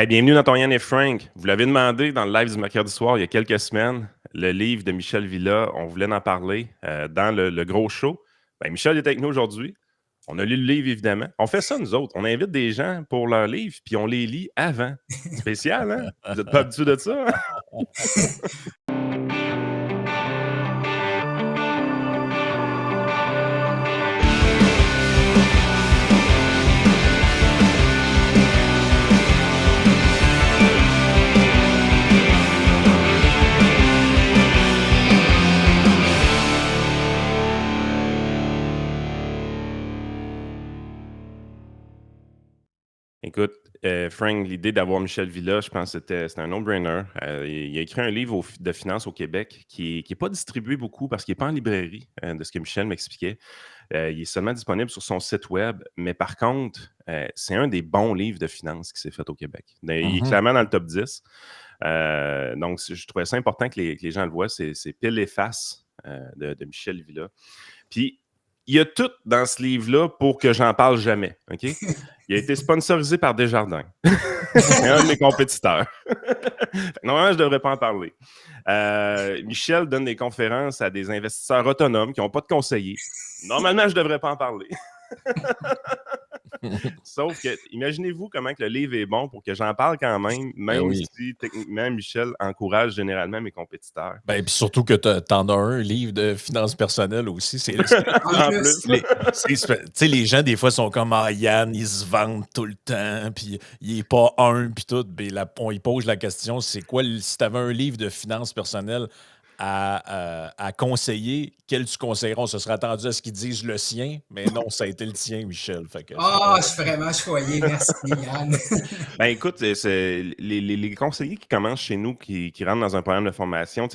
Hey, bienvenue dans ton Yann et Frank. Vous l'avez demandé dans le live du mercredi soir il y a quelques semaines, le livre de Michel Villa. On voulait en parler dans le gros show. Ben, Michel est avec nous aujourd'hui. On a lu le livre, évidemment. On fait ça, nous autres. On invite des gens pour leur livre, puis on les lit avant. Spécial, hein? Vous n'êtes pas habitués de ça? Écoute, Frank, l'idée d'avoir Michel Villa, je pense que c'était un no-brainer. Il a écrit un livre de finances au Québec qui n'est pas distribué beaucoup parce qu'il n'est pas en librairie, de ce que Michel m'expliquait. Il est seulement disponible sur son site web, mais par contre, c'est un des bons livres de finances qui s'est fait au Québec. Il est clairement dans le top 10. Donc, je trouvais ça important que les gens le voient. C'est Pile et Face de Michel Villa. Puis, il y a tout dans ce livre-là pour que j'en parle jamais. OK? Il a été sponsorisé par Desjardins. C'est un de mes compétiteurs. Normalement, je ne devrais pas en parler. Michel donne des conférences à des investisseurs autonomes qui n'ont pas de conseiller. Normalement, je ne devrais pas en parler. Sauf que, imaginez-vous comment que le livre est bon pour que j'en parle quand même si techniquement Michel encourage généralement mes compétiteurs. Ben, puis surtout que t'en as un livre de finances personnelles aussi. En plus. Les gens, des fois, sont comme Yann, ils se vendent tout le temps, puis il n'est pas un, puis tout. On y pose la question, c'est quoi, si tu avais un livre de finances personnelles à conseiller, quel tu conseillerais? On se serait attendu à ce qu'ils disent le sien, mais non, ça a été le tien, Michel. Je suis vraiment choyé. Merci, Yann. Ben écoute, les conseillers qui commencent chez nous, qui rentrent dans un programme de formation,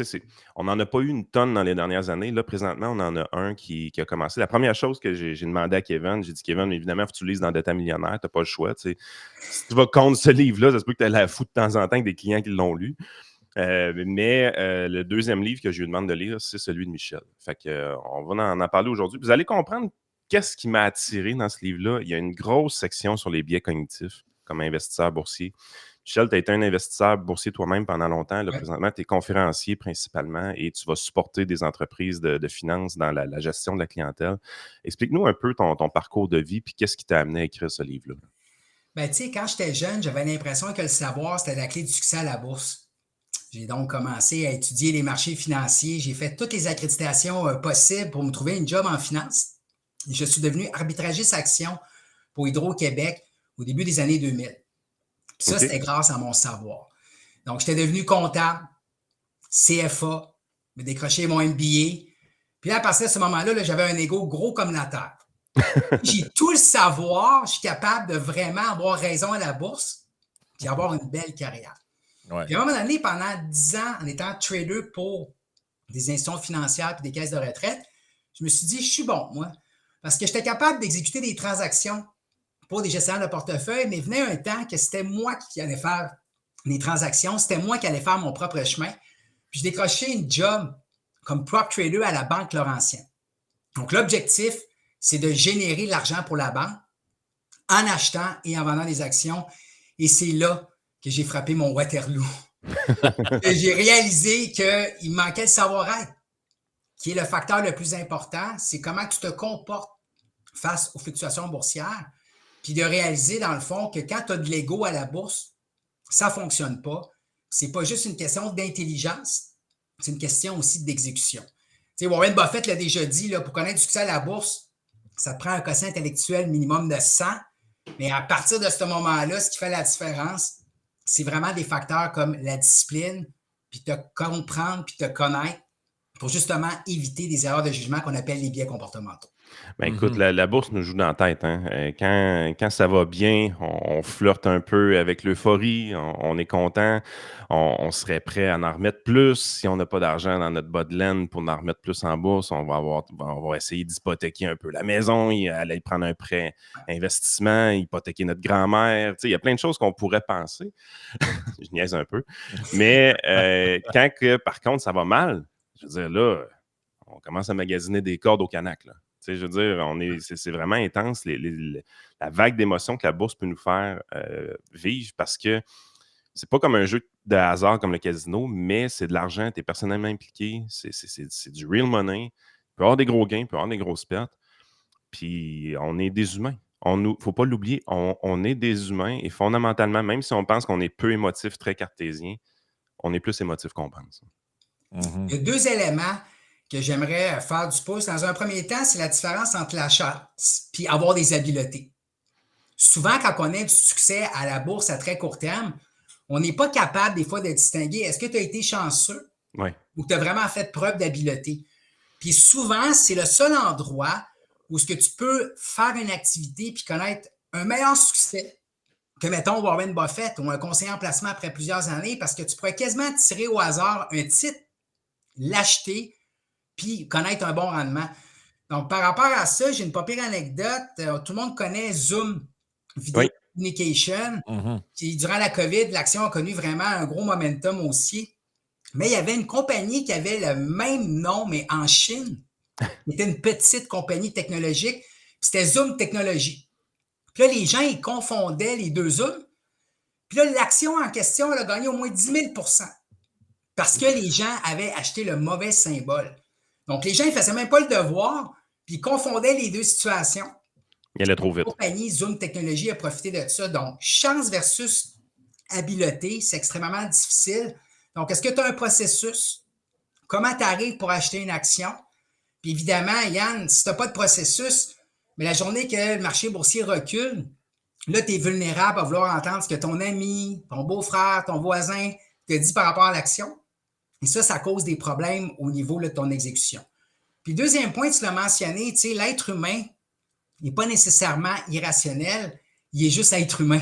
on n'en a pas eu une tonne dans les dernières années. Là, présentement, on en a un qui a commencé. La première chose que j'ai demandé à Kevin, j'ai dit, Kevin, évidemment, il faut que tu lises dans Data Millionnaire, tu n'as pas le choix. Si tu vas contre ce livre-là, ça se peut que tu aies la foutre de temps en temps avec des clients qui l'ont lu. Mais le deuxième livre que je lui demande de lire, c'est celui de Michel. Fait que, on va en parler aujourd'hui. Vous allez comprendre qu'est-ce qui m'a attiré dans ce livre-là. Il y a une grosse section sur les biais cognitifs comme investisseur boursier. Michel, tu as été un investisseur boursier toi-même pendant longtemps. Là, présentement, tu es conférencier principalement et tu vas supporter des entreprises de finances dans la gestion de la clientèle. Explique-nous un peu ton parcours de vie et qu'est-ce qui t'a amené à écrire ce livre-là. Ben, tu sais, quand j'étais jeune, j'avais l'impression que le savoir, c'était la clé du succès à la bourse. J'ai donc commencé à étudier les marchés financiers. J'ai fait toutes les accréditations possibles pour me trouver une job en finance. Et je suis devenu arbitragiste action pour Hydro-Québec au début des années 2000. Puis ça, c'était grâce à mon savoir. Donc, j'étais devenu comptable, CFA, me décroché mon MBA. Puis là, à partir de ce moment-là, j'avais un ego gros comme la terre. J'ai tout le savoir, je suis capable de vraiment avoir raison à la bourse et avoir une belle carrière. Ouais. Puis à un moment donné, pendant 10 ans, en étant trader pour des institutions financières et des caisses de retraite, je me suis dit, je suis bon, moi, parce que j'étais capable d'exécuter des transactions pour des gestionnaires de portefeuille, mais venait un temps que c'était moi qui allais faire les transactions, c'était moi qui allais faire mon propre chemin. Puis je décrochais une job comme prop trader à la Banque Laurentienne. Donc l'objectif, c'est de générer de l'argent pour la banque en achetant et en vendant des actions. Et c'est là que j'ai frappé mon Waterloo. J'ai réalisé qu'il me manquait le savoir-être, qui est le facteur le plus important. C'est comment tu te comportes face aux fluctuations boursières, puis de réaliser, dans le fond, que quand tu as de l'ego à la bourse, ça ne fonctionne pas. Ce n'est pas juste une question d'intelligence, c'est une question aussi d'exécution. Tu sais, Warren Buffett l'a déjà dit, là, pour connaître du succès à la bourse, ça te prend un quotient intellectuel minimum de 100, mais à partir de ce moment-là, ce qui fait la différence, c'est vraiment des facteurs comme la discipline, puis te comprendre, puis te connaître pour justement éviter des erreurs de jugement qu'on appelle les biais comportementaux. Ben écoute, la bourse nous joue dans la tête. Hein? Quand ça va bien, on flirte un peu avec l'euphorie, on est content, on serait prêt à en remettre plus. Si on n'a pas d'argent dans notre bas de laine pour en remettre plus en bourse, on va essayer d'hypothéquer un peu la maison, aller prendre un prêt investissement, hypothéquer notre grand-mère. Il y a plein de choses qu'on pourrait penser. Je niaise un peu. Mais quand par contre ça va mal, je veux dire là, on commence à magasiner des cordes au Canac, là. Je veux dire, c'est vraiment intense la vague d'émotions que la bourse peut nous faire vivre parce que c'est pas comme un jeu de hasard comme le casino, mais c'est de l'argent, tu es personnellement impliqué, c'est du real money. Il peut y avoir des gros gains, il peut y avoir des grosses pertes. Puis on est des humains. Faut pas l'oublier, on est des humains et fondamentalement, même si on pense qu'on est peu émotif, très cartésien, on est plus émotif qu'on pense. Il y a 2 éléments que j'aimerais faire du pouce. Dans un premier temps, c'est la différence entre la chance et avoir des habiletés. Souvent, quand on a du succès à la bourse à très court terme, on n'est pas capable des fois de distinguer est-ce que tu as été chanceux ou que tu as vraiment fait preuve d'habileté. Puis souvent, c'est le seul endroit où ce que tu peux faire une activité puis connaître un meilleur succès que, mettons, Warren Buffett ou un conseiller en placement après plusieurs années, parce que tu pourrais quasiment tirer au hasard un titre, l'acheter, puis connaître un bon rendement. Donc, par rapport à ça, j'ai une pas pire anecdote. Tout le monde connaît Zoom Video Communication. Qui, durant la COVID, l'action a connu vraiment un gros momentum aussi. Mais il y avait une compagnie qui avait le même nom, mais en Chine. C'était une petite compagnie technologique. C'était Zoom Technologies. Puis là, les gens, ils confondaient les deux Zooms. Puis là, l'action en question, elle a gagné au moins 10 000 parce que les gens avaient acheté le mauvais symbole. Donc, les gens, ils ne faisaient même pas le devoir, puis ils confondaient les deux situations. Il allait trop vite. La compagnie Zoom Technologies a profité de ça. Donc, chance versus habileté, c'est extrêmement difficile. Donc, est-ce que tu as un processus? Comment tu arrives pour acheter une action? Puis évidemment, Yann, si tu n'as pas de processus, mais la journée que le marché boursier recule, là, tu es vulnérable à vouloir entendre ce que ton ami, ton beau-frère, ton voisin te dit par rapport à l'action. Et ça cause des problèmes au niveau de ton exécution. Puis deuxième point, tu l'as mentionné, tu sais, l'être humain n'est pas nécessairement irrationnel, il est juste être humain.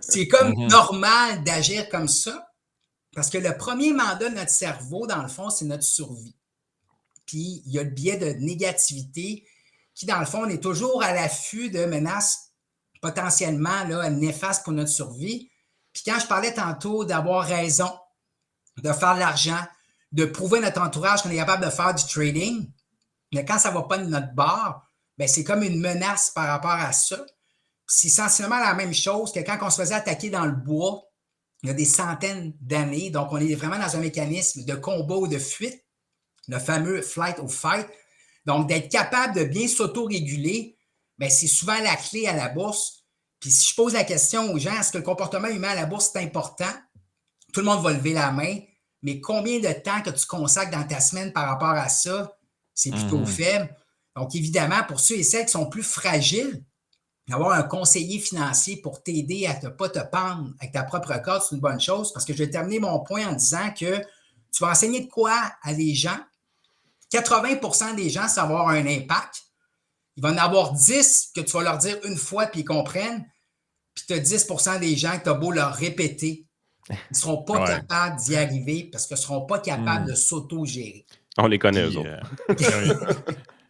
C'est comme normal d'agir comme ça, parce que le premier mandat de notre cerveau, dans le fond, c'est notre survie. Puis il y a le biais de négativité qui, dans le fond, on est toujours à l'affût de menaces potentiellement là, néfastes pour notre survie. Puis quand je parlais tantôt d'avoir raison, de faire de l'argent, de prouver à notre entourage qu'on est capable de faire du trading, mais quand ça ne va pas de notre bord, bien, c'est comme une menace par rapport à ça. Puis c'est essentiellement la même chose que quand on se faisait attaquer dans le bois, il y a des centaines d'années. Donc, on est vraiment dans un mécanisme de combat ou de fuite, le fameux flight or fight. Donc, d'être capable de bien s'auto-réguler, bien, c'est souvent la clé à la bourse. Puis si je pose la question aux gens, est-ce que le comportement humain à la bourse est important? Tout le monde va lever la main, mais combien de temps que tu consacres dans ta semaine par rapport à ça, c'est plutôt faible. Donc, évidemment, pour ceux et celles qui sont plus fragiles, d'avoir un conseiller financier pour t'aider à ne pas te pendre avec ta propre corde, c'est une bonne chose, parce que je vais terminer mon point en disant que tu vas enseigner de quoi à des gens. 80% des gens, ça va avoir un impact. Il va y en avoir 10 que tu vas leur dire une fois puis ils comprennent. Puis tu as 10% des gens que tu as beau leur répéter. Ils ne seront pas capables d'y arriver parce qu'ils ne seront pas capables de s'auto-gérer. On les connaît, eux autres.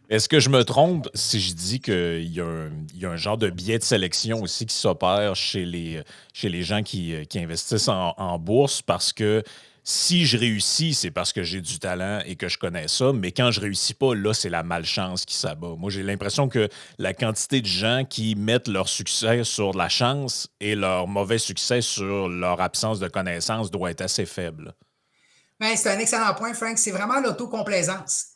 Est-ce que je me trompe si je dis qu'il y a un genre de biais de sélection aussi qui s'opère chez les gens qui investissent en bourse? Parce que si je réussis, c'est parce que j'ai du talent et que je connais ça, mais quand je réussis pas, là, c'est la malchance qui s'abat. Moi, j'ai l'impression que la quantité de gens qui mettent leur succès sur la chance et leur mauvais succès sur leur absence de connaissance doit être assez faible. Bien, c'est un excellent point, Frank. C'est vraiment l'autocomplaisance.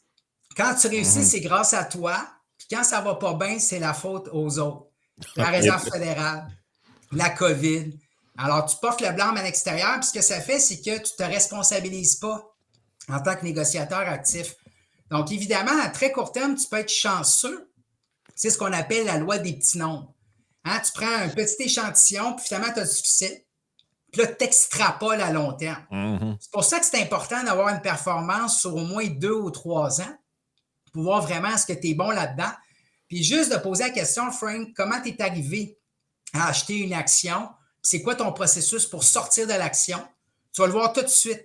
Quand tu réussis, c'est grâce à toi. Puis quand ça va pas bien, c'est la faute aux autres. La Réserve fédérale, la COVID. Alors, tu portes le blâme à l'extérieur, puis ce que ça fait, c'est que tu ne te responsabilises pas en tant que négociateur actif. Donc, évidemment, à très court terme, tu peux être chanceux. C'est ce qu'on appelle la loi des petits nombres. Hein? Tu prends un petit échantillon, puis finalement, tu as du succès. Puis là, tu t'extrapoles à long terme. C'est pour ça que c'est important d'avoir une performance sur au moins 2 ou 3 ans pour voir vraiment est-ce que tu es bon là-dedans. Puis juste de poser la question, Frank, comment tu es arrivé à acheter une action? C'est quoi ton processus pour sortir de l'action? Tu vas le voir tout de suite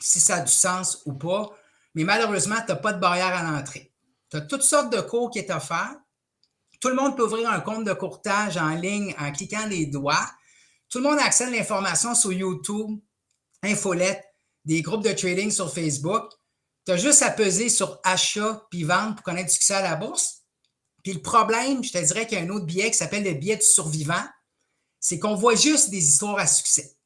si ça a du sens ou pas. Mais malheureusement, tu n'as pas de barrière à l'entrée. Tu as toutes sortes de cours qui est offert. Tout le monde peut ouvrir un compte de courtage en ligne en cliquant des doigts. Tout le monde a accès à l'information sur YouTube, Infolette, des groupes de trading sur Facebook. Tu as juste à peser sur achat puis vente pour connaître du succès à la bourse. Puis le problème, je te dirais qu'il y a un autre biais qui s'appelle le biais du survivant. C'est qu'on voit juste des histoires à succès.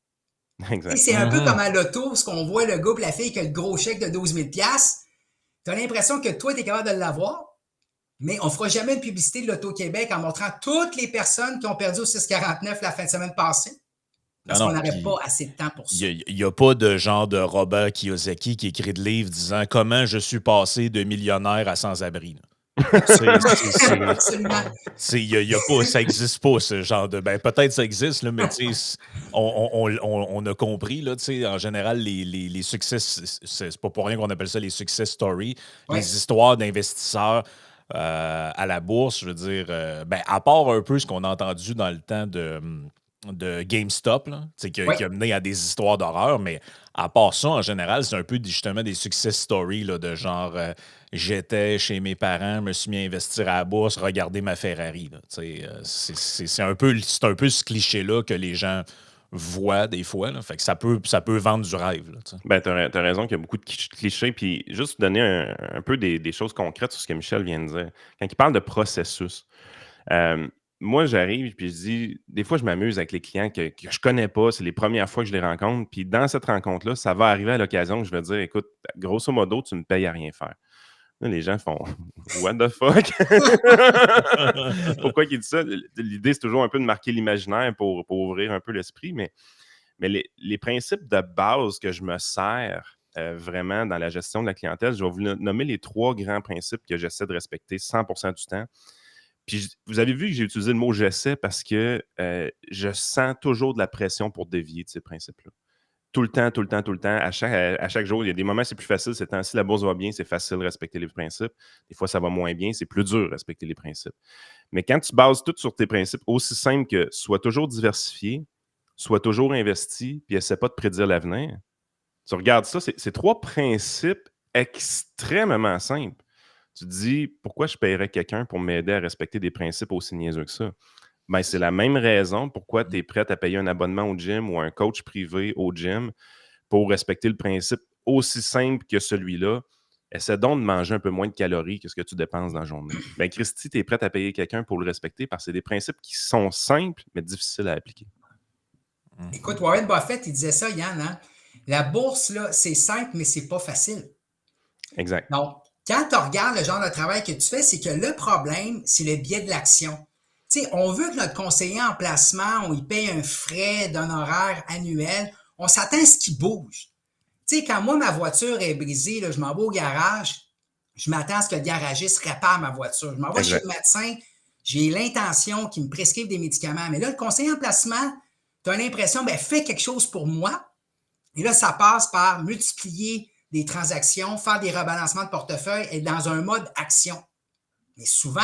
Exact. C'est un peu comme à l'auto, ce qu'on voit le gars et la fille qui a le gros chèque de 12 000 $. Tu as l'impression que toi, tu es capable de l'avoir, mais on ne fera jamais une publicité de l'Auto-Québec en montrant toutes les personnes qui ont perdu au 649 la fin de semaine passée. Parce qu'on n'aurait pas assez de temps pour ça. Il n'y a pas de genre de Robert Kiyosaki qui écrit de livres disant comment je suis passé de millionnaire à sans-abri. Absolument. Ça n'existe pas, ce genre de. Ben, peut-être ça existe, là, mais on a compris, là, en général, les succès, c'est pas pour rien qu'on appelle ça les success stories, les histoires d'investisseurs à la bourse, je veux dire, à part un peu ce qu'on a entendu dans le temps de GameStop, là, qui a mené à des histoires d'horreur, mais à part ça, en général, c'est un peu justement des success stories là, de genre j'étais chez mes parents, me suis mis à investir à la bourse, regardez ma Ferrari. C'est un peu ce cliché-là que les gens voient des fois. Là, fait que ça peut vendre du rêve. Là, tu as raison qu'il y a beaucoup de clichés. Puis juste donner un peu des choses concrètes sur ce que Michel vient de dire. Quand il parle de processus, moi, j'arrive puis je dis, des fois, je m'amuse avec les clients que je connais pas, c'est les premières fois que je les rencontre. Puis dans cette rencontre-là, ça va arriver à l'occasion que je vais dire, écoute, grosso modo, tu me payes à rien faire. Là, les gens font what the fuck? Pourquoi il dit ça? L'idée, c'est toujours un peu de marquer l'imaginaire pour ouvrir un peu l'esprit, mais les principes de base que je me sers vraiment dans la gestion de la clientèle, je vais vous nommer les 3 grands principes que j'essaie de respecter 100% du temps. Puis vous avez vu que j'ai utilisé le mot « j'essaie » parce que je sens toujours de la pression pour dévier de ces principes-là. Tout le temps. À chaque jour, il y a des moments, c'est plus facile. Ces temps-ci, la bourse va bien, c'est facile de respecter les principes. Des fois, ça va moins bien, c'est plus dur de respecter les principes. Mais quand tu bases tout sur tes principes, aussi simple que sois toujours diversifié, sois toujours investi, puis essaie pas de prédire l'avenir. Tu regardes ça, c'est 3 principes extrêmement simples. Tu te dis, pourquoi je paierais quelqu'un pour m'aider à respecter des principes aussi niaiseux que ça? Ben, c'est la même raison pourquoi tu es prêt à payer un abonnement au gym ou un coach privé au gym pour respecter le principe aussi simple que celui-là. Essaie donc de manger un peu moins de calories que ce que tu dépenses dans la journée. Ben, Christy, tu es prêt à payer quelqu'un pour le respecter parce que c'est des principes qui sont simples, mais difficiles à appliquer. Écoute, Warren Buffett, il disait ça, Yann. Hein? La bourse, là, c'est simple, mais c'est pas facile. Exact. Donc, quand tu regardes le genre de travail que tu fais, c'est que le problème, c'est le biais de l'action. Tu sais, on veut que notre conseiller en placement, on y paye un frais d'honoraire annuel. On s'attend à ce qu'il bouge. Tu sais, quand moi, ma voiture est brisée, là, je m'en vais au garage, je m'attends à ce que le garagiste répare ma voiture. Je m'en vais chez le médecin, j'ai l'intention qu'il me prescrive des médicaments. Mais là, le conseiller en placement, tu as l'impression, fais quelque chose pour moi. Et là, ça passe par multiplier des transactions, faire des rebalancements de portefeuille et dans un mode action. Mais souvent,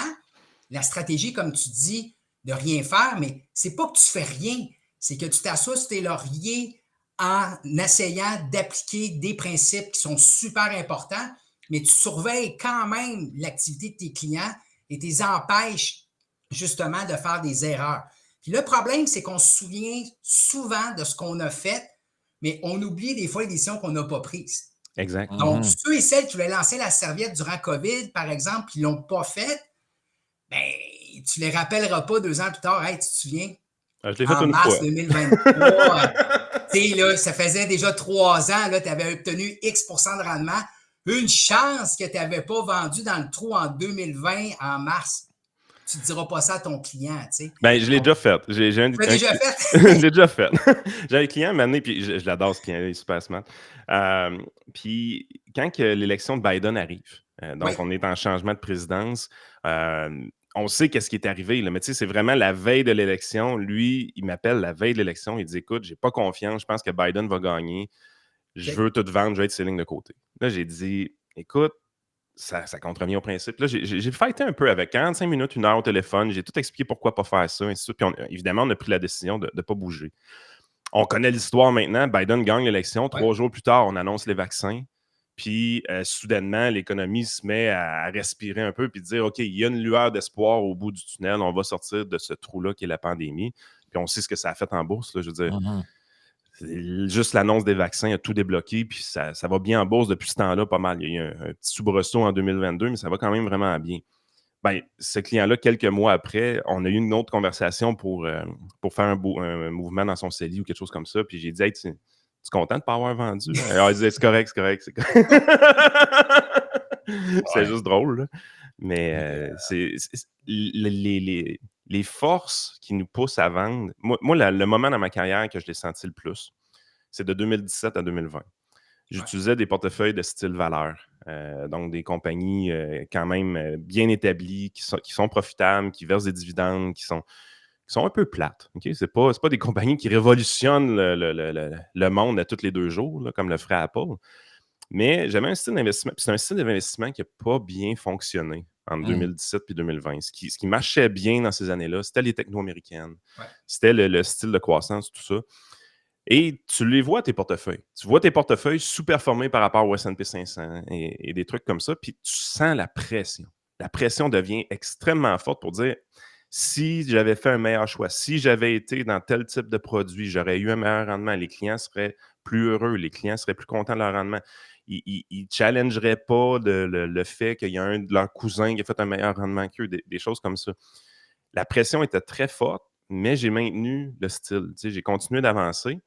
la stratégie, comme tu dis, de rien faire, mais c'est pas que tu fais rien, c'est que tu t'assois sur tes lauriers en essayant d'appliquer des principes qui sont super importants, mais tu surveilles quand même l'activité de tes clients et tu les empêches justement de faire des erreurs. Puis le problème, c'est qu'on se souvient souvent de ce qu'on a fait, mais on oublie des fois les décisions qu'on n'a pas prises. Exact. Donc, ceux et celles qui voulaient lancer la serviette durant COVID, par exemple, qui ne l'ont pas fait, tu ne les rappelleras pas 2 ans plus tard. Hey, tu te souviens? Je l'ai fait en une mars fois. 2023, là, ça faisait déjà 3 ans, tu avais obtenu X% de rendement. Une chance que tu n'avais pas vendu dans le trou en 2020, en mars. Tu ne diras pas ça à ton client, tu sais. Je l'ai déjà fait. Tu l'as déjà fait? Je l'ai déjà fait. J'ai un client m'amener, puis je l'adore ce client, il est super smart. Puis quand que l'élection de Biden arrive, donc on est en changement de présidence, on sait qu'est-ce qui est arrivé, là, mais tu sais, c'est vraiment la veille de l'élection. Lui, il m'appelle la veille de l'élection, il dit, écoute, j'ai pas confiance, je pense que Biden va gagner, je veux tout vendre, je vais être ses lignes de côté. Là, j'ai dit, écoute, ça contrevient au principe. Là, j'ai fighté un peu avec 45 minutes, 1 heure au téléphone. J'ai tout expliqué pourquoi pas faire ça, ainsi de suite. Puis évidemment, on a pris la décision de ne pas bouger. On connaît l'histoire maintenant. Biden gagne l'élection. 3 jours plus tard, on annonce les vaccins. Puis, soudainement, l'économie se met à respirer un peu puis dire, OK, il y a une lueur d'espoir au bout du tunnel. On va sortir de ce trou-là qui est la pandémie. Puis, on sait ce que ça a fait en bourse. Là, je veux dire, juste l'annonce des vaccins a tout débloqué, puis ça va bien en bourse depuis ce temps-là, pas mal. Il y a eu un petit soubresaut en 2022, mais ça va quand même vraiment bien. Ben, ce client-là, quelques mois après, on a eu une autre conversation pour faire un mouvement dans son CELI ou quelque chose comme ça. Puis j'ai dit, hey, tu es content de ne pas avoir vendu? Alors, il disait, c'est correct, c'est correct, c'est correct. C'est Ouais. juste drôle, là. Mais les forces qui nous poussent à vendre. Moi le moment dans ma carrière que je l'ai senti le plus, c'est de 2017 à 2020. J'utilisais des portefeuilles de style valeur. Donc, des compagnies quand même bien établies, qui sont profitables, qui versent des dividendes, qui sont un peu plates. Okay? C'est pas des compagnies qui révolutionnent le monde à tous les 2 jours, là, comme le ferait Apple. Mais j'avais un style d'investissement. Puis c'est un style d'investissement qui n'a pas bien fonctionné entre 2017 et 2020. Ce qui marchait bien dans ces années-là, c'était les techno américaines. Ouais. C'était le style de croissance, tout ça. Et tu les vois, tes portefeuilles. Tu vois tes portefeuilles sous-performer par rapport au S&P 500 et des trucs comme ça, puis tu sens la pression. La pression devient extrêmement forte pour dire, si j'avais fait un meilleur choix, si j'avais été dans tel type de produit, j'aurais eu un meilleur rendement. Les clients seraient plus heureux, les clients seraient plus contents de leur rendement. Ils ne challengeraient pas le fait qu'il y a un de leurs cousins qui a fait un meilleur rendement qu'eux, des choses comme ça. La pression était très forte, mais j'ai maintenu le style. J'ai continué d'avancer.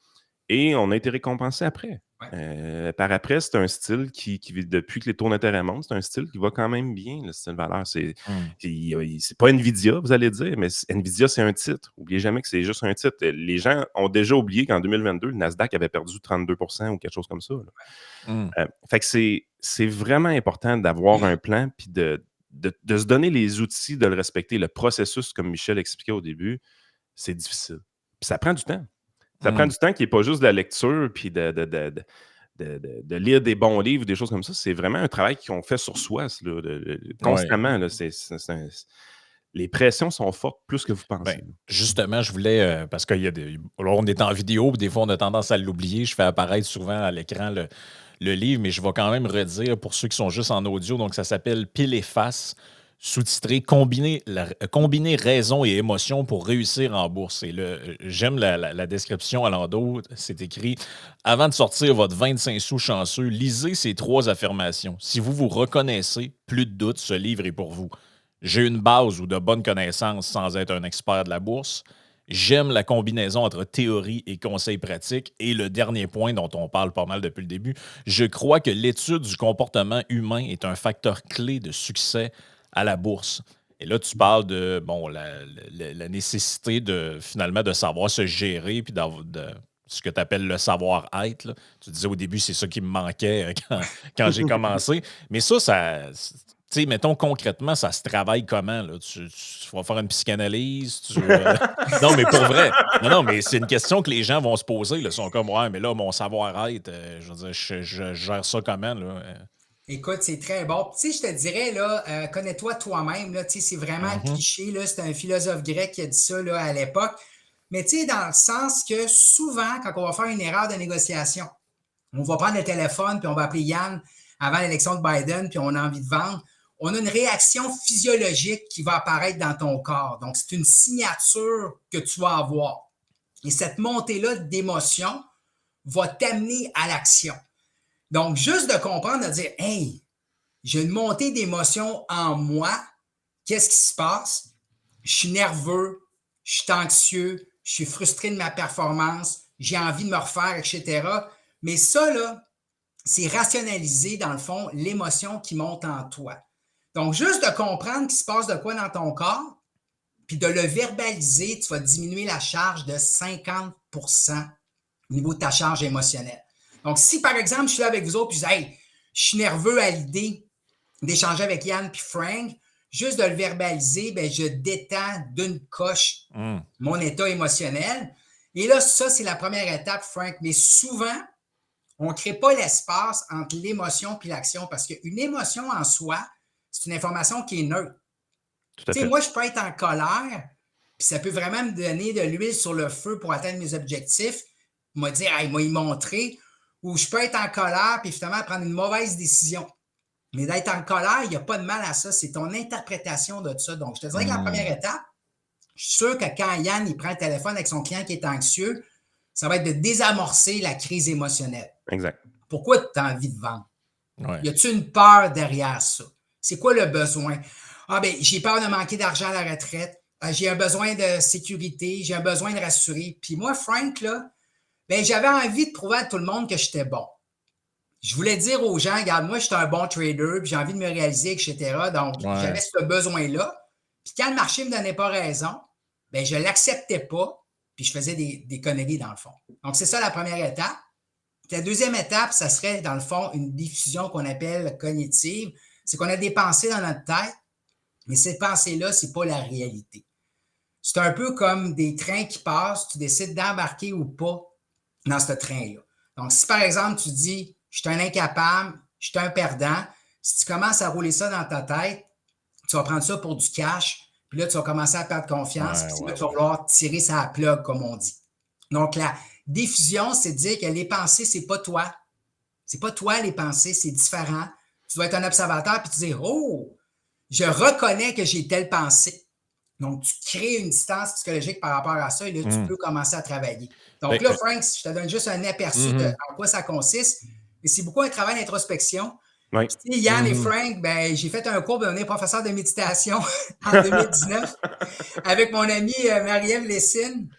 Et on a été récompensé après. Ouais. Par après, c'est un style qui, depuis que les taux d'intérêt montent, c'est un style qui va quand même bien, le style valeur. C'est pas Nvidia, vous allez dire, mais Nvidia, c'est un titre. N'oubliez jamais que c'est juste un titre. Les gens ont déjà oublié qu'en 2022, le Nasdaq avait perdu 32% ou quelque chose comme ça. Fait que c'est vraiment important d'avoir un plan puis de se donner les outils, de le respecter. Le processus, comme Michel expliquait au début, c'est difficile. Puis ça prend du temps. Ça prend du temps qui n'est pas juste de la lecture puis de lire des bons livres, des choses comme ça. C'est vraiment un travail qu'on fait sur soi, là, constamment. Là, les pressions sont fortes plus que vous pensez. Ben, justement, je voulais, parce qu'on est en vidéo, puis des fois, on a tendance à l'oublier. Je fais apparaître souvent à l'écran le livre, mais je vais quand même redire pour ceux qui sont juste en audio. Donc, ça s'appelle Pile et face, sous-titré Combiner raison et émotion pour réussir en bourse. Et j'aime la description à l'endos. C'est écrit avant de sortir votre 25 sous chanceux, lisez ces 3 affirmations. Si vous vous reconnaissez, plus de doute, ce livre est pour vous. J'ai une base ou de bonnes connaissances sans être un expert de la bourse. J'aime la combinaison entre théorie et conseils pratiques. Et le dernier point dont on parle pas mal depuis le début, je crois que l'étude du comportement humain est un facteur clé de succès à la bourse. Et là, tu parles de la nécessité finalement de savoir se gérer puis de ce que tu appelles le savoir-être. Là. Tu disais au début, c'est ça qui me manquait quand j'ai commencé. Mais ça tu sais, mettons concrètement, ça se travaille comment? Là? Tu vas faire une psychanalyse? Non, mais pour vrai. Non, mais c'est une question que les gens vont se poser. Là. Ils sont comme, ouais, mais là, mon savoir-être, je veux dire, je gère ça comment? Là? Écoute, c'est très bon. Tu sais, je te dirais, là, connais-toi toi-même. Là, tu sais, c'est vraiment cliché. Là, c'est un philosophe grec qui a dit ça là, à l'époque. Mais tu sais, dans le sens que souvent, quand on va faire une erreur de négociation, on va prendre le téléphone puis on va appeler Yann avant l'élection de Biden puis on a envie de vendre. On a une réaction physiologique qui va apparaître dans ton corps. Donc, c'est une signature que tu vas avoir. Et cette montée-là d'émotion va t'amener à l'action. Donc, juste de comprendre, de dire, hey, j'ai une montée d'émotion en moi. Qu'est-ce qui se passe? Je suis nerveux, je suis anxieux, je suis frustré de ma performance, j'ai envie de me refaire, etc. Mais ça, là, c'est rationaliser, dans le fond, l'émotion qui monte en toi. Donc, juste de comprendre qu'il se passe de quoi dans ton corps, puis de le verbaliser, tu vas diminuer la charge de 50 au niveau de ta charge émotionnelle. Donc, si par exemple, je suis là avec vous autres, puis je dis, hey, je suis nerveux à l'idée d'échanger avec Yann puis Frank, juste de le verbaliser, bien, je détends d'une coche mon état émotionnel. Et là, ça, c'est la première étape, Frank. Mais souvent, on ne crée pas l'espace entre l'émotion et l'action parce qu'une émotion en soi, c'est une information qui est neutre. Tu sais, moi, je peux être en colère, puis ça peut vraiment me donner de l'huile sur le feu pour atteindre mes objectifs, me dire, hey, moi, y montrer, ou je peux être en colère, puis finalement prendre une mauvaise décision. Mais d'être en colère, il n'y a pas de mal à ça. C'est ton interprétation de ça. Donc, je te dirais que la première étape, je suis sûr que quand Yann il prend le téléphone avec son client qui est anxieux, ça va être de désamorcer la crise émotionnelle. Exact. Pourquoi tu as envie de vendre? Ouais. Y a-t-il une peur derrière ça? C'est quoi le besoin? Ah ben, j'ai peur de manquer d'argent à la retraite. J'ai un besoin de sécurité, j'ai un besoin de rassurer. Puis moi, Frank, là, ben, j'avais envie de prouver à tout le monde que j'étais bon. Je voulais dire aux gens, regarde, moi, je suis un bon trader, puis j'ai envie de me réaliser, etc. Donc, Ouais. j'avais ce besoin-là. Puis quand le marché ne me donnait pas raison, ben, je ne l'acceptais pas, puis je faisais des conneries dans le fond. Donc, c'est ça la première étape. La deuxième étape, ça serait, dans le fond, une diffusion qu'on appelle cognitive. C'est qu'on a des pensées dans notre tête, mais ces pensées-là, ce n'est pas la réalité. C'est un peu comme des trains qui passent, tu décides d'embarquer ou pas dans ce train-là. Donc, si par exemple, tu dis, je suis un incapable, je suis un perdant, si tu commences à rouler ça dans ta tête, tu vas prendre ça pour du cash, puis là, tu vas commencer à perdre confiance, puis là, tu vas vouloir tirer sa plug, comme on dit. Donc, la diffusion, c'est de dire que les pensées, c'est pas toi. C'est pas toi, les pensées, c'est différent. Tu dois être un observateur, puis tu dis, oh, je reconnais que j'ai telle pensée. Donc, tu crées une distance psychologique par rapport à ça et là, tu peux commencer à travailler. Donc là, Frank, je te donne juste un aperçu de en quoi ça consiste. Et c'est beaucoup un travail d'introspection. Oui. Puis, Yann et Frank, ben, j'ai fait un cours de devenir professeur de méditation en 2019 avec mon ami Marie-Ève Lessine,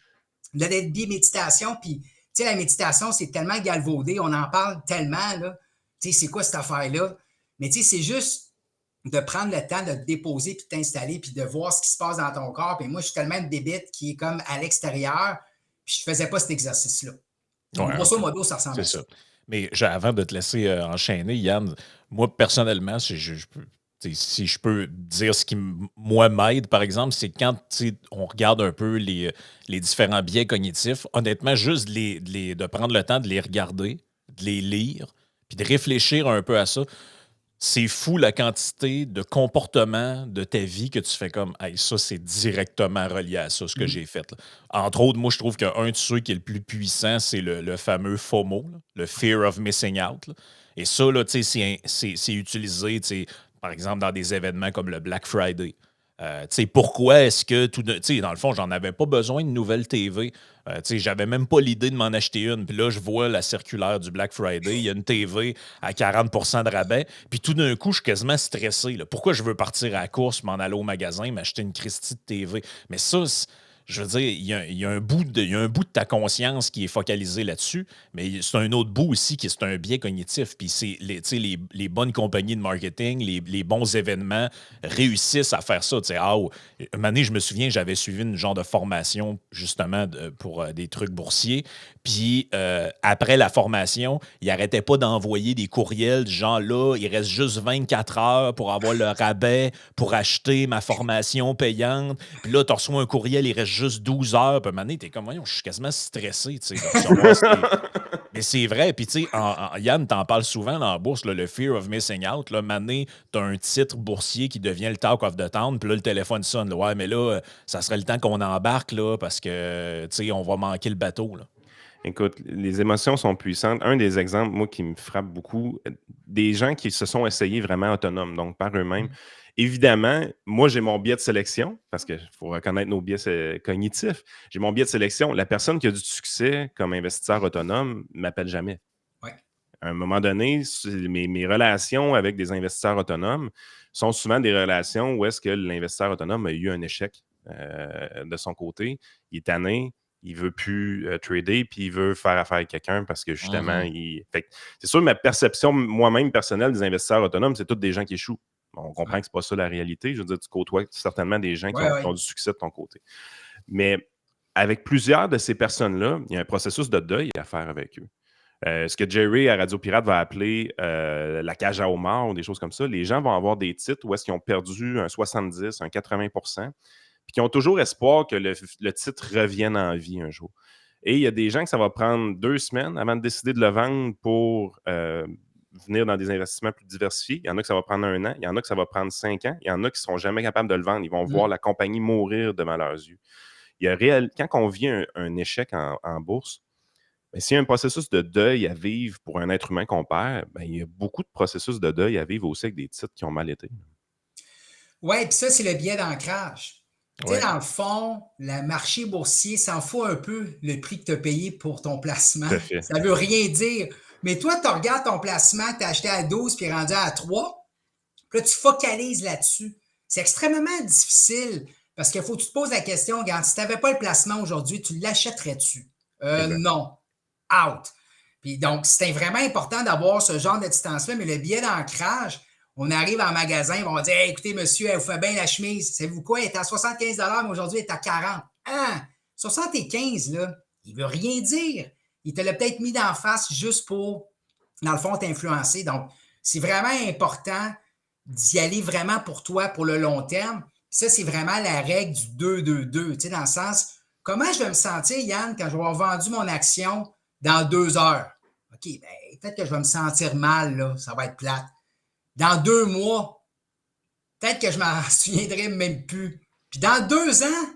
de l'NB méditation. Puis, tu sais, la méditation, c'est tellement galvaudé, on en parle tellement, là. Tu sais, c'est quoi cette affaire-là? Mais tu sais, c'est juste de prendre le temps de te déposer puis de t'installer puis de voir ce qui se passe dans ton corps. Puis moi, je suis tellement une bébête qui est comme à l'extérieur, puis je ne faisais pas cet exercice-là. Donc, grosso modo, ça ressemble à ça. Mais avant de te laisser enchaîner, Yann, moi, personnellement, si je peux dire ce qui, moi, m'aide, par exemple, c'est quand on regarde un peu les différents biais cognitifs, honnêtement, juste de prendre le temps de les regarder, de les lire, puis de réfléchir un peu à ça. C'est fou la quantité de comportements de ta vie que tu fais comme hey, ça, c'est directement relié à ça, ce que j'ai fait. Là. Entre autres, moi, je trouve qu'un de ceux qui est le plus puissant, c'est le fameux FOMO, là, le Fear of Missing Out. Là. Et ça, là, c'est utilisé, par exemple, dans des événements comme le Black Friday. Pourquoi est-ce que dans le fond, j'en avais pas besoin de nouvelle TV. J'avais même pas l'idée de m'en acheter une. Puis là, je vois la circulaire du Black Friday. Il y a une TV à 40 de rabais. Puis tout d'un coup, je suis quasiment stressé. Là. Pourquoi je veux partir à la course, m'en aller au magasin, m'acheter une Christie de TV? Mais ça, je veux dire, il y a un bout de ta conscience qui est focalisé là-dessus, mais c'est un autre bout aussi qui est un biais cognitif. Puis c'est les bonnes compagnies de marketing, les bons événements réussissent à faire ça. Un moment donné, je me souviens, j'avais suivi une genre de formation justement pour des trucs boursiers. Puis après la formation, ils n'arrêtaient pas d'envoyer des courriels du genre là, il reste juste 24 heures pour avoir le rabais pour acheter ma formation payante. Puis là, tu reçois un courriel, il reste juste 12 heures. Puis à un moment donné, t'es comme, voyons, je suis quasiment stressé de recevoir Mais c'est vrai. Puis tu sais, Yann, t'en parles souvent dans la bourse, là, le fear of missing out. Là, à un moment donné, t'as un titre boursier qui devient le talk of the town. Puis là, le téléphone sonne. Là, ouais, mais là, ça serait le temps qu'on embarque là, parce que, tu sais, on va manquer le bateau. Là. Écoute, les émotions sont puissantes. Un des exemples, moi, qui me frappe beaucoup, des gens qui se sont essayés vraiment autonomes, donc par eux-mêmes. Évidemment, moi, j'ai mon biais de sélection, parce qu'il faut reconnaître nos biais cognitifs. J'ai mon biais de sélection. La personne qui a du succès comme investisseur autonome ne m'appelle jamais. Ouais. À un moment donné, mes relations avec des investisseurs autonomes sont souvent des relations où est-ce que l'investisseur autonome a eu un échec de son côté. Il est tanné. Il ne veut plus trader, puis il veut faire affaire avec quelqu'un parce que justement, c'est sûr, ma perception moi-même personnelle des investisseurs autonomes, c'est tous des gens qui échouent. Bon, on comprend que ce n'est pas ça la réalité. Je veux dire, tu côtoies certainement des gens qui ont du succès de ton côté. Mais avec plusieurs de ces personnes-là, il y a un processus de deuil à faire avec eux. Ce que Jerry à Radio Pirate va appeler la cage à homards ou des choses comme ça, les gens vont avoir des titres où est-ce qu'ils ont perdu un 70, un 80%, puis qui ont toujours espoir que le titre revienne en vie un jour. Et il y a des gens que ça va prendre 2 semaines avant de décider de le vendre pour venir dans des investissements plus diversifiés. Il y en a que ça va prendre 1 an, il y en a que ça va prendre 5 ans, il y en a qui ne seront jamais capables de le vendre. Ils vont voir la compagnie mourir devant leurs yeux. Quand on vit un échec en bourse, ben, s'il y a un processus de deuil à vivre pour un être humain qu'on perd, ben, il y a beaucoup de processus de deuil à vivre aussi avec des titres qui ont mal été. Oui, puis ça, c'est le biais d'ancrage. Tu sais, dans le fond, le marché boursier s'en fout un peu le prix que tu as payé pour ton placement. Ça ne veut rien dire. Mais toi, tu regardes ton placement que tu as acheté à 12 puis rendu à 3, puis là, tu focalises là-dessus. c'est extrêmement difficile parce qu'il faut que tu te poses la question, regarde, si tu n'avais pas le placement aujourd'hui, tu l'achèterais-tu? Non. Out. Puis donc, c'était vraiment important d'avoir ce genre de distance-là, mais le billet d'ancrage, on arrive en magasin, ils vont dire hey, écoutez, monsieur, elle vous fait bien la chemise. Savez-vous quoi? Elle est à 75 mais aujourd'hui, elle est à 40. Ah! 75, là, il ne veut rien dire. Il te l'a peut-être mis d'en face juste pour, dans le fond, t'influencer. Donc, c'est vraiment important d'y aller vraiment pour toi, pour le long terme. Ça, c'est vraiment la règle du 2-2-2, tu sais, dans le sens, comment je vais me sentir, Yann, quand je vais avoir vendu mon action dans 2 heures? OK, ben, peut-être que je vais me sentir mal, là, ça va être plate. Dans 2 mois, peut-être que je m'en souviendrai même plus. Puis dans 2 ans,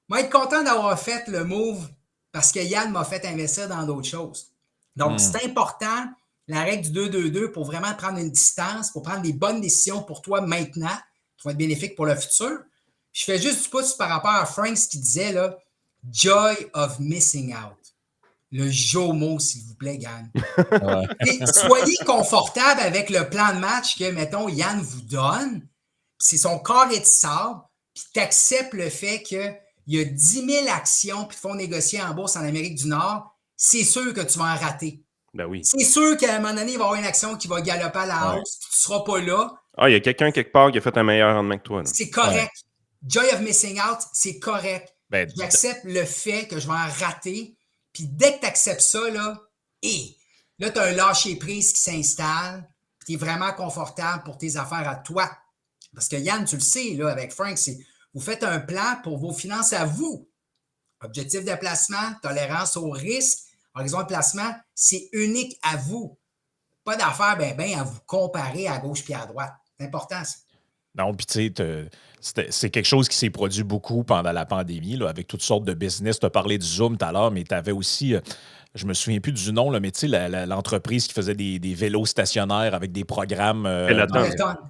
je vais être content d'avoir fait le move parce que Yann m'a fait investir dans d'autres choses. Donc, c'est important, la règle du 2-2-2, pour vraiment prendre une distance, pour prendre des bonnes décisions pour toi maintenant, qui vont être bénéfiques pour le futur. Je fais juste du pouce par rapport à Frank, ce qu'il disait, là, joy of missing out. Le JOMO, s'il vous plaît, gang. Ouais. Soyez confortable avec le plan de match que, mettons, Yann vous donne. C'est son carré de sable, puis tu acceptes le fait qu'il y a 10 000 actions puis font négocier en bourse en Amérique du Nord. C'est sûr que tu vas en rater. Ben oui. C'est sûr qu'à un moment donné, il va y avoir une action qui va galoper à la hausse, puis tu ne seras pas là. Ah, il y a quelqu'un quelque part qui a fait un meilleur rendement que toi. Là. C'est correct. Ouais. Joy of missing out, c'est correct. Ben, j'accepte le fait que je vais en rater. Puis dès que tu acceptes ça, là, là, tu as un lâcher-prise qui s'installe, puis tu es vraiment confortable pour tes affaires à toi. Parce que Yann, tu le sais, là, avec Frank, c'est vous faites un plan pour vos finances à vous. Objectif de placement, tolérance au risque, horizon de placement, c'est unique à vous. Pas d'affaire à vous comparer à gauche puis à droite. C'est important, ça. Non, puis tu sais, c'est quelque chose qui s'est produit beaucoup pendant la pandémie, là, avec toutes sortes de business. Tu as parlé du Zoom tout à l'heure, mais tu avais aussi, je me souviens plus du nom, là, mais tu sais, l'entreprise qui faisait des vélos stationnaires avec des programmes.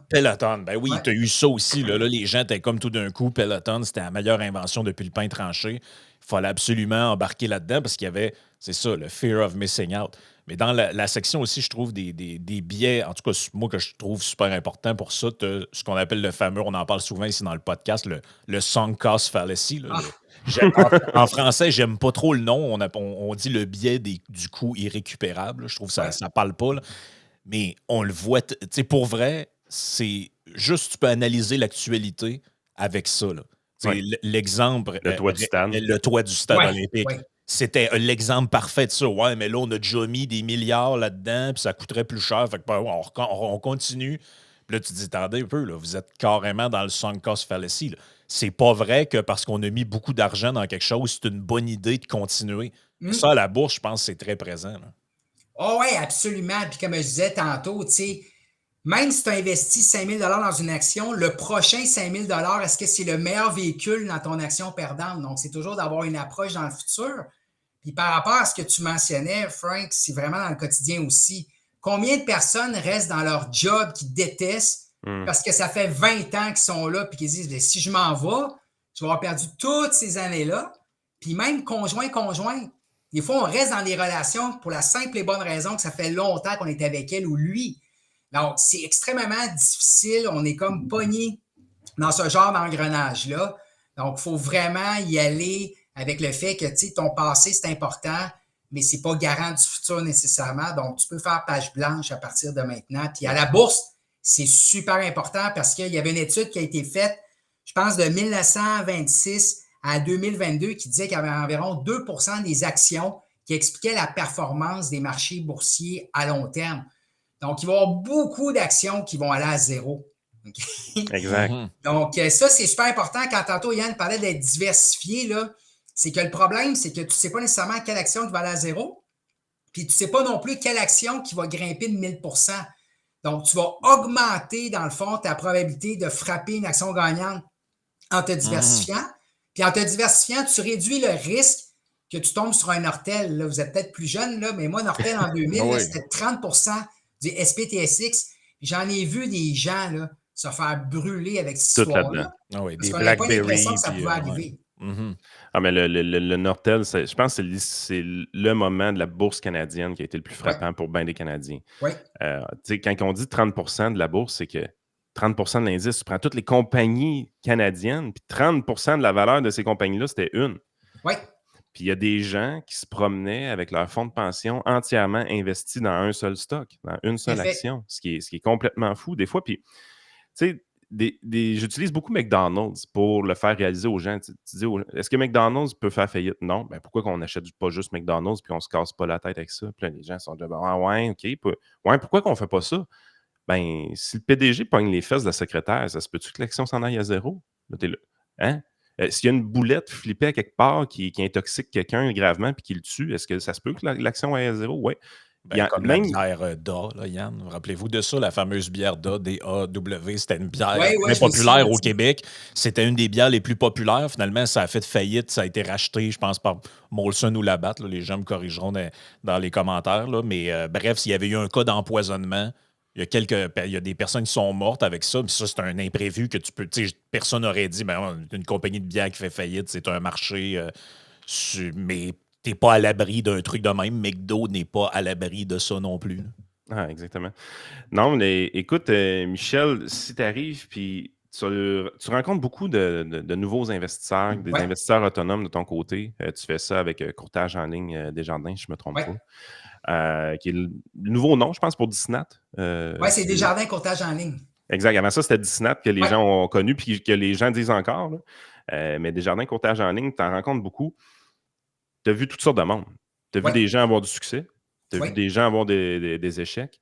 Peloton. Ben oui, tu as eu ça aussi. Là, les gens étaient comme tout d'un coup, Peloton, c'était la meilleure invention depuis le pain tranché. Il fallait absolument embarquer là-dedans parce qu'il y avait, c'est ça, le fear of missing out. Mais dans la section aussi, je trouve des biais, en tout cas, moi, que je trouve super important pour ça, ce qu'on appelle le fameux, on en parle souvent ici dans le podcast, le sunk cost fallacy. Là, en français, j'aime pas trop le nom. On dit le biais du coût irrécupérable. Là. Je trouve que ça parle pas. Là. Mais on le voit, tu sais, pour vrai, c'est juste, tu peux analyser l'actualité avec ça. Là. L'exemple. Le toit du stade. Le toit du stade olympique. Ouais. C'était l'exemple parfait de ça. Ouais, mais là, on a déjà mis des milliards là-dedans, puis ça coûterait plus cher. Fait que on continue. Puis là, tu te dis, attendez un peu, là, vous êtes carrément dans le sunk cost fallacy. Là. C'est pas vrai que parce qu'on a mis beaucoup d'argent dans quelque chose, c'est une bonne idée de continuer. Ça, à la bourse, je pense que c'est très présent. Oh oui, absolument. Puis comme je disais tantôt, tu sais, même si tu as investi 5 000 dans une action, le prochain 5 000 est-ce que c'est le meilleur véhicule dans ton action perdante? Donc, c'est toujours d'avoir une approche dans le futur. Puis par rapport à ce que tu mentionnais, Frank, c'est vraiment dans le quotidien aussi. Combien de personnes restent dans leur job qu'ils détestent parce que ça fait 20 ans qu'ils sont là puis qu'ils disent si je m'en vais, je vais avoir perdu toutes ces années-là. Puis même conjoint. Des fois, on reste dans des relations pour la simple et bonne raison que ça fait longtemps qu'on est avec elle ou lui. Donc, c'est extrêmement difficile. On est comme pogné dans ce genre d'engrenage-là. Donc, il faut vraiment y aller avec le fait que, tu sais, ton passé, c'est important, mais ce n'est pas garant du futur nécessairement. Donc, tu peux faire page blanche à partir de maintenant. Puis à la bourse, c'est super important parce qu'il y avait une étude qui a été faite, je pense, de 1926 à 2022 qui disait qu'il y avait environ 2 % des actions qui expliquaient la performance des marchés boursiers à long terme. Donc, il va y avoir beaucoup d'actions qui vont aller à zéro. Okay? Exact. Donc, ça, c'est super important. Quand tantôt, Yann parlait d'être diversifié, là, c'est que le problème, c'est que tu ne sais pas nécessairement quelle action qui va aller à zéro, puis tu ne sais pas non plus quelle action qui va grimper de 1000 %. Donc, tu vas augmenter, dans le fond, ta probabilité de frapper une action gagnante en te diversifiant. Puis en te diversifiant, tu réduis le risque que tu tombes sur un Nortel. Là, vous êtes peut-être plus jeune, là, mais moi, Nortel en 2000, là, c'était 30 % du SPTSX. J'en ai vu des gens là, se faire brûler avec cette histoire-là. Des Blackberry. Que ça pouvait arriver. Ah, mais le Nortel, je pense que c'est le moment de la bourse canadienne qui a été le plus frappant pour bien des Canadiens. Oui. Quand on dit 30 % de la bourse, c'est que 30% de l'indice, tu prends toutes les compagnies canadiennes, puis 30% de la valeur de ces compagnies-là, c'était une. Oui. Puis il y a des gens qui se promenaient avec leur fonds de pension entièrement investis dans un seul stock, dans une seule action, ce qui est complètement fou des fois. Puis, tu sais, j'utilise beaucoup McDonald's pour le faire réaliser aux gens. Tu dis, est-ce que McDonald's peut faire faillite? Non. Ben, pourquoi qu'on n'achète pas juste McDonald's puis on se casse pas la tête avec ça? Puis là, les gens sont déjà, ah ouais, OK. Ouais, pourquoi qu'on fait pas ça? Ben, si le PDG pogne les fesses de la secrétaire, ça se peut-tu que l'action s'en aille à zéro? Là, t'es là. Hein? S'il y a une boulette flippée à quelque part qui intoxique quelqu'un gravement puis qui le tue, est-ce que ça se peut que l'action aille à zéro? Oui. Comme la bière DA, là, Yann. Rappelez-vous de ça, la fameuse bière DA, D-A-W. C'était une bière très populaire au Québec. C'était une des bières les plus populaires. Finalement, ça a fait faillite. Ça a été racheté, je pense, par Molson ou Labatt. Là. Les gens me corrigeront dans les commentaires. Là. Mais bref, s'il y avait eu un cas d'empoisonnement, il y a des personnes qui sont mortes avec ça. Mais ça, c'est un imprévu que tu peux. Personne n'aurait dit, une compagnie de bière qui fait faillite, c'est un marché. Mais t'es pas à l'abri d'un truc de même. McDo n'est pas à l'abri de ça non plus. Ah, exactement. Non, mais écoute, Michel, si tu arrives puis tu rencontres beaucoup de nouveaux investisseurs, des investisseurs autonomes de ton côté. Tu fais ça avec Courtage en ligne Desjardins, si je ne me trompe pas. Qui est le nouveau nom, je pense, pour Disnat. Oui, c'est Desjardins Courtage en ligne. Exact. Avant ça, c'était Disnat que les gens ont connu puis que les gens disent encore. Mais Desjardins Courtage en ligne, tu en rencontres beaucoup. Tu as vu toutes sortes de monde. Tu as vu des gens avoir du succès. Tu as vu des gens avoir des échecs.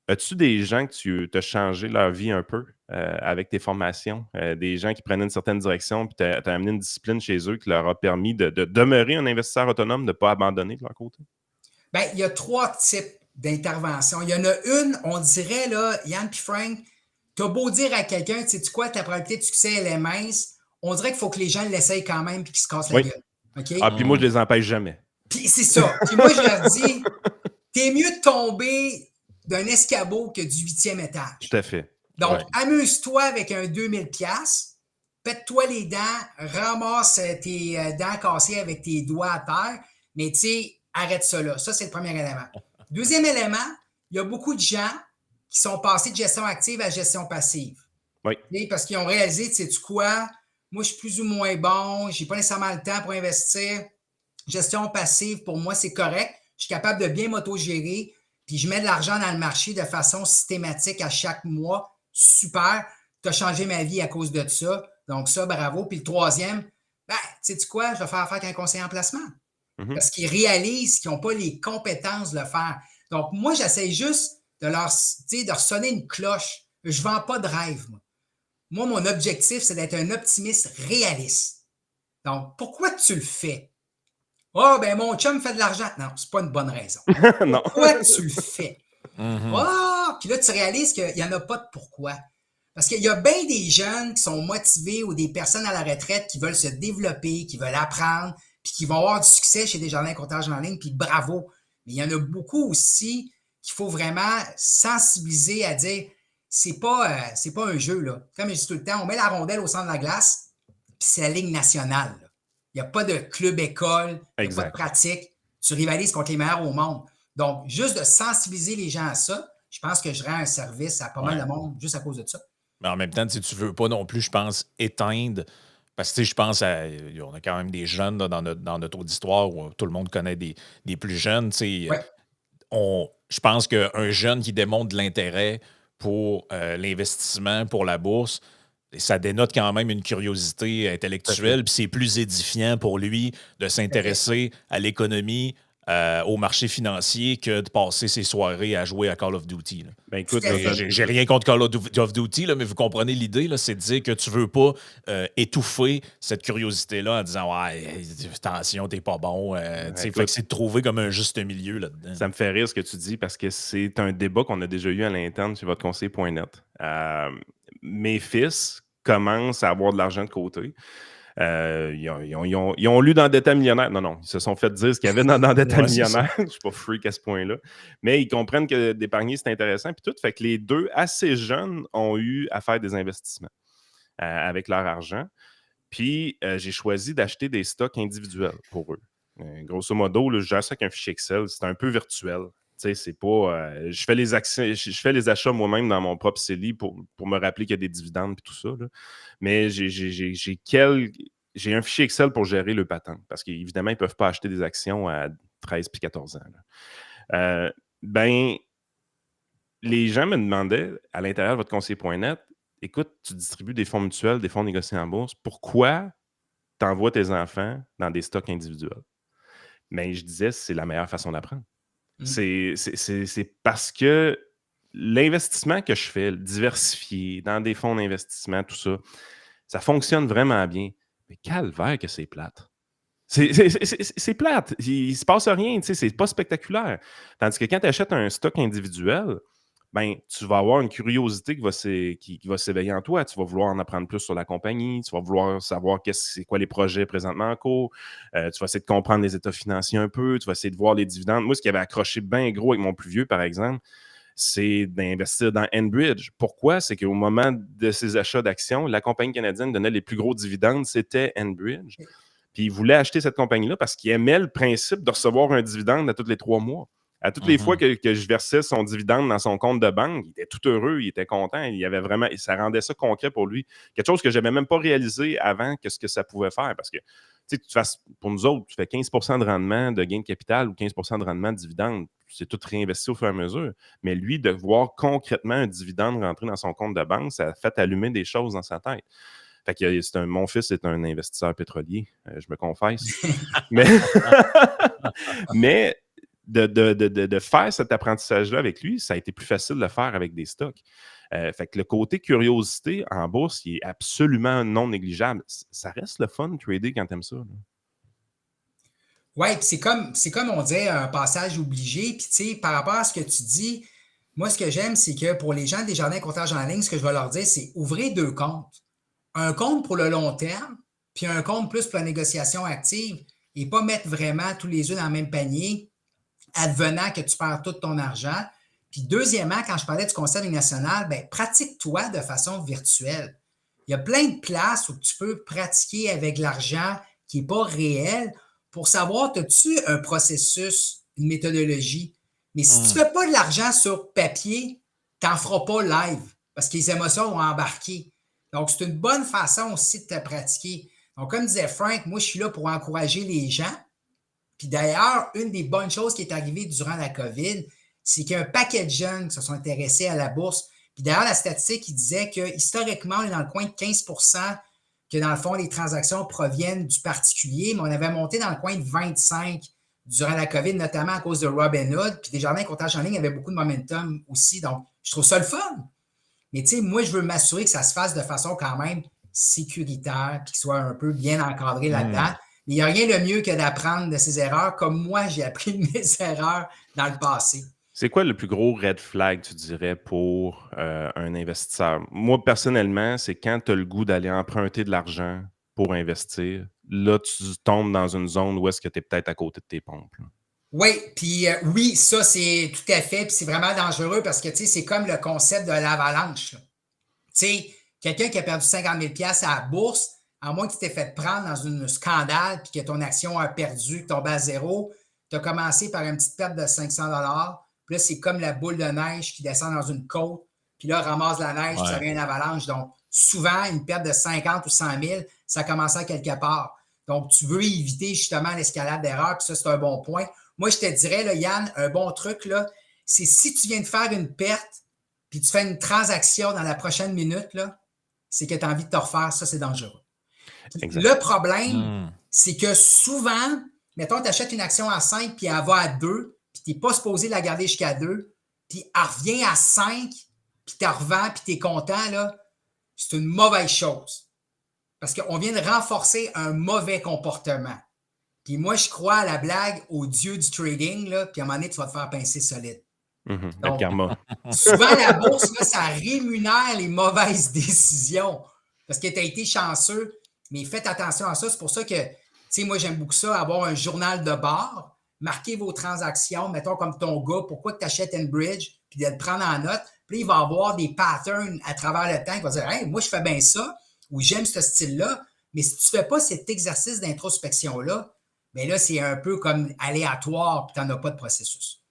As-tu des gens que tu as changé leur vie un peu avec tes formations? Des gens qui prenaient une certaine direction puis tu as amené une discipline chez eux qui leur a permis de demeurer un investisseur autonome, de ne pas abandonner de leur côté? Bien, il y a 3 types d'interventions. Il y en a une, on dirait, là, Yann et Frank, tu as beau dire à quelqu'un, tu sais quoi, ta probabilité de succès, elle est mince, on dirait qu'il faut que les gens l'essayent quand même puis qu'ils se cassent la gueule. Okay? Ah, puis moi, je les empêche jamais. Puis c'est ça. Puis moi, je leur dis, t'es mieux de tomber d'un escabeau que du 8e étage. Tout à fait. Donc, amuse-toi avec un 2000$, pète-toi les dents, ramasse tes dents cassées avec tes doigts à terre, mais tu sais, arrête ça là. Ça, c'est le premier élément. Deuxième élément, il y a beaucoup de gens qui sont passés de gestion active à gestion passive. Oui. Parce qu'ils ont réalisé, tu sais quoi, moi, je suis plus ou moins bon, je n'ai pas nécessairement le temps pour investir. Gestion passive, pour moi, c'est correct. Je suis capable de bien m'autogérer, puis je mets de l'argent dans le marché de façon systématique à chaque mois. Super, tu as changé ma vie à cause de ça. Donc ça, bravo. Puis le troisième, sais-tu quoi, je vais faire affaire avec un conseiller en placement. Parce qu'ils réalisent qu'ils n'ont pas les compétences de le faire. Donc moi, j'essaie juste de leur sonner une cloche. Je ne vends pas de rêve, moi. Moi, mon objectif, c'est d'être un optimiste réaliste. Donc, pourquoi tu le fais? Ah, ben mon chum fait de l'argent. Non, c'est pas une bonne raison. Pourquoi tu le fais? Puis là, tu réalises qu'il n'y en a pas de pourquoi. Parce qu'il y a bien des jeunes qui sont motivés ou des personnes à la retraite qui veulent se développer, qui veulent apprendre, puis qui vont avoir du succès chez Desjardins Courtage en ligne, puis bravo. Mais il y en a beaucoup aussi qu'il faut vraiment sensibiliser à dire c'est pas un jeu, là. Comme je dis tout le temps, on met la rondelle au centre de la glace, puis c'est la Ligue nationale. Là. Il n'y a pas de club-école, il n'y a pas de pratique. Tu rivalises contre les meilleurs au monde. Donc, juste de sensibiliser les gens à ça, je pense que je rends un service à pas mal de monde juste à cause de ça. Mais en même temps, tu ne veux pas non plus, je pense, éteindre. Parce que je pense on a quand même des jeunes là, dans notre auditoire où tout le monde connaît des plus jeunes. Je pense qu'un jeune qui démontre de l'intérêt pour l'investissement, pour la bourse, ça dénote quand même une curiosité intellectuelle, puis c'est plus édifiant pour lui de s'intéresser à l'économie, au marché financier, que de passer ses soirées à jouer à Call of Duty. Là. Ben écoute, j'ai rien contre Call of Duty, là, mais vous comprenez l'idée, là, c'est de dire que tu veux pas étouffer cette curiosité-là en disant « Ouais, attention, t'es pas bon. » Fait que c'est de trouver comme un juste milieu là-dedans. Ça me fait rire ce que tu dis parce que c'est un débat qu'on a déjà eu à l'interne chez votre conseiller.net. Mes fils commencent à avoir de l'argent de côté. Ils ont lu dans D'État millionnaire. Non, ils se sont fait dire ce qu'il y avait dans D'État millionnaire. Je ne suis pas freak à ce point-là. Mais ils comprennent que d'épargner, c'est intéressant. Puis tout fait que les deux, assez jeunes, ont eu à faire des investissements avec leur argent. Puis j'ai choisi d'acheter des stocks individuels pour eux. Grosso modo, je gère ça avec un fichier Excel. C'est un peu virtuel. sais, c'est pas. Je fais les actions, je fais les achats moi-même dans mon propre CELI pour me rappeler qu'il y a des dividendes et tout ça. Là. Mais j'ai un fichier Excel pour gérer le patent. Parce qu'évidemment, ils ne peuvent pas acheter des actions à 13 puis 14 ans. Là. Ben, les gens me demandaient à l'intérieur de votre conseiller.net, écoute, tu distribues des fonds mutuels, des fonds négociés en bourse, pourquoi tu envoies tes enfants dans des stocks individuels? Mais je disais, c'est la meilleure façon d'apprendre. C'est parce que l'investissement que je fais, diversifié dans des fonds d'investissement, tout ça, ça fonctionne vraiment bien. Mais calvaire que c'est plate. C'est plate. Il ne se passe rien. C'est pas spectaculaire. Tandis que quand tu achètes un stock individuel, ben, tu vas avoir une curiosité qui va s'éveiller en toi. Tu vas vouloir en apprendre plus sur la compagnie. Tu vas vouloir savoir c'est quoi les projets présentement en cours. Tu vas essayer de comprendre les états financiers un peu. Tu vas essayer de voir les dividendes. Moi, ce qui avait accroché bien gros avec mon plus vieux, par exemple, c'est d'investir dans Enbridge. Pourquoi? C'est qu'au moment de ses achats d'actions, la compagnie canadienne donnait les plus gros dividendes, c'était Enbridge. Puis il voulait acheter cette compagnie-là parce qu'il aimait le principe de recevoir un dividende à tous les 3 mois. À toutes les fois que je versais son dividende dans son compte de banque, il était tout heureux, il était content. Il avait vraiment, ça rendait ça concret pour lui. Quelque chose que je n'avais même pas réalisé avant que ce que ça pouvait faire. Parce que, tu sais, pour nous autres, tu fais 15 de rendement de gain de capital ou 15 de rendement de dividende. C'est tout réinvesti au fur et à mesure. Mais lui, de voir concrètement un dividende rentrer dans son compte de banque, ça a fait allumer des choses dans sa tête. Fait que mon fils est un investisseur pétrolier, je me confesse. mais de faire cet apprentissage-là avec lui, ça a été plus facile de le faire avec des stocks. Fait que le côté curiosité en bourse, il est absolument non négligeable. Ça reste le fun de trader quand t'aimes ça. Oui, puis c'est comme on dit, un passage obligé. Puis tu sais, par rapport à ce que tu dis, moi, ce que j'aime, c'est que pour les gens des jardins comptage en ligne, ce que je vais leur dire, c'est ouvrez 2 comptes. Un compte pour le long terme, puis un compte plus pour la négociation active, et pas mettre vraiment tous les œufs dans le même panier, advenant que tu perds tout ton argent. Puis deuxièmement, quand je parlais du Conseil national, ben, pratique-toi de façon virtuelle. Il y a plein de places où tu peux pratiquer avec l'argent qui n'est pas réel pour savoir, as-tu un processus, une méthodologie? Mais si tu ne fais pas de l'argent sur papier, tu n'en feras pas live parce que les émotions vont embarquer. Donc, c'est une bonne façon aussi de te pratiquer. Donc, comme disait Frank, moi, je suis là pour encourager les gens. Puis d'ailleurs, une des bonnes choses qui est arrivée durant la COVID, c'est qu'il y a un paquet de jeunes qui se sont intéressés à la bourse. Puis d'ailleurs, la statistique, il disait que historiquement, on est dans le coin de 15 que dans le fond, les transactions proviennent du particulier, mais on avait monté dans le coin de 25 durant la COVID, notamment à cause de Robinhood. Puis Desjardins Comptage en ligne avait beaucoup de momentum aussi. Donc, je trouve ça le fun. Mais tu sais, moi, je veux m'assurer que ça se fasse de façon quand même sécuritaire, puis qu'il soit un peu bien encadré là-dedans. Mais il n'y a rien de mieux que d'apprendre de ses erreurs, comme moi, j'ai appris de mes erreurs dans le passé. C'est quoi le plus gros red flag, tu dirais, pour un investisseur? Moi, personnellement, c'est quand tu as le goût d'aller emprunter de l'argent pour investir. Là, tu tombes dans une zone où est-ce que tu es peut-être à côté de tes pompes. Là. Oui, puis oui, ça, c'est tout à fait, puis c'est vraiment dangereux parce que, tu sais, c'est comme le concept de l'avalanche. Tu sais, quelqu'un qui a perdu 50 000 $ à la bourse, à moins que tu t'aies fait prendre dans un scandale puis que ton action a perdu, tombé à zéro, tu as commencé par une petite perte de 500 $. Puis là, c'est comme la boule de neige qui descend dans une côte, puis là, ramasse la neige, puis ça devient une avalanche. Donc, souvent, une perte de 50 ou 100 000, ça commence à quelque part. Donc, tu veux éviter justement l'escalade d'erreur, puis ça, c'est un bon point. Moi, je te dirais, là, Yann, un bon truc, là, c'est si tu viens de faire une perte, puis tu fais une transaction dans la prochaine minute, là, c'est que tu as envie de te refaire. Ça, c'est dangereux. Exact. Le problème, c'est que souvent, mettons, tu achètes une action à 5, puis elle va à 2, puis tu n'es pas supposé la garder jusqu'à 2, puis elle revient à 5, puis tu la revends, puis tu es content, là, c'est une mauvaise chose. Parce qu'on vient de renforcer un mauvais comportement. Puis moi, je crois à la blague au dieu du trading, là, puis à un moment donné, tu vas te faire pincer solide. Le karma. Souvent, la bourse, là, ça rémunère les mauvaises décisions. Parce que tu as été chanceux, mais faites attention à ça. C'est pour ça que, tu sais, moi, j'aime beaucoup ça, avoir un journal de bord, marquer vos transactions, mettons comme ton gars, pourquoi tu achètes Enbridge, puis de le prendre en note. Puis il va avoir des patterns à travers le temps. Il va dire, hey, moi, je fais bien ça, ou j'aime ce style-là. Mais si tu ne fais pas cet exercice d'introspection-là, bien là, c'est un peu comme aléatoire, puis tu n'en as pas de processus.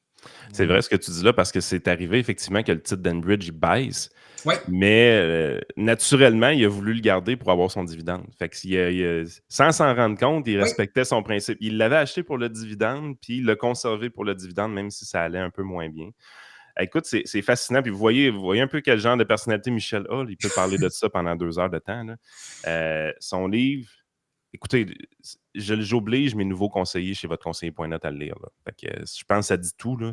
C'est vrai ce que tu dis là, parce que c'est arrivé effectivement que le titre d'Enbridge, il baisse, Oui, mais naturellement, il a voulu le garder pour avoir son dividende. Fait que sans s'en rendre compte, il oui. respectait son principe. Il l'avait acheté pour le dividende, puis il l'a conservé pour le dividende, même si ça allait un peu moins bien. Écoute, c'est fascinant. Puis vous voyez un peu quel genre de personnalité Michel a. Il peut parler de ça pendant 2 heures de temps, là. Son livre, écoutez, j'oblige mes nouveaux conseillers chez votre conseiller.net à le lire, là. Fait que, je pense que ça dit tout, là.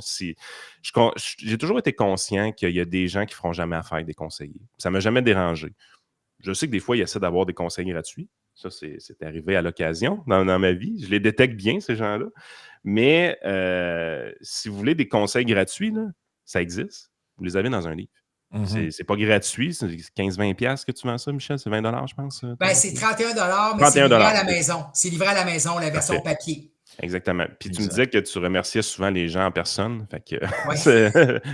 J'ai toujours été conscient qu'il y a des gens qui ne feront jamais affaire avec des conseillers. Ça ne m'a jamais dérangé. Je sais que des fois, ils essaient d'avoir des conseils gratuits. Ça, c'est arrivé à l'occasion dans ma vie. Je les détecte bien, ces gens-là. Mais si vous voulez des conseils gratuits, là, ça existe. Vous les avez dans un livre. Mhm. C'est pas gratuit. C'est 15-20$ que tu vends ça, Michel. C'est 20$, je pense. Ben, c'est 31 mais c'est 31 livré à la OK. maison. C'est livré à la maison, la version Parfait. papier. Exactement. Puis tu me Exact. disais que tu remerciais souvent les gens en personne. Fait que Oui,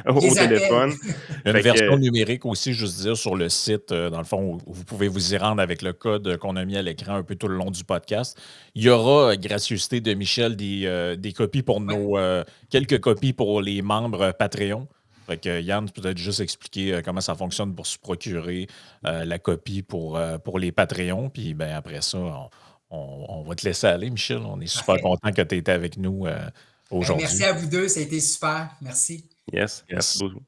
au les appelle. téléphone. Il y a une Fait version que, numérique aussi, juste dire, sur le site, dans le fond, où vous pouvez vous y rendre avec le code qu'on a mis à l'écran un peu tout le long du podcast. Il y aura, gracieuseté de Michel, des copies pour Oui. quelques copies pour les membres Patreon. Fait que Yann, peut-être juste expliquer comment ça fonctionne pour se procurer la copie pour les Patreons. Puis ben, après ça, on va te laisser aller, Michel. On est super Parfait. content que tu étais avec nous Ben, aujourd'hui. merci à vous deux, ça a été super. Merci. yes, merci Yes. beaucoup.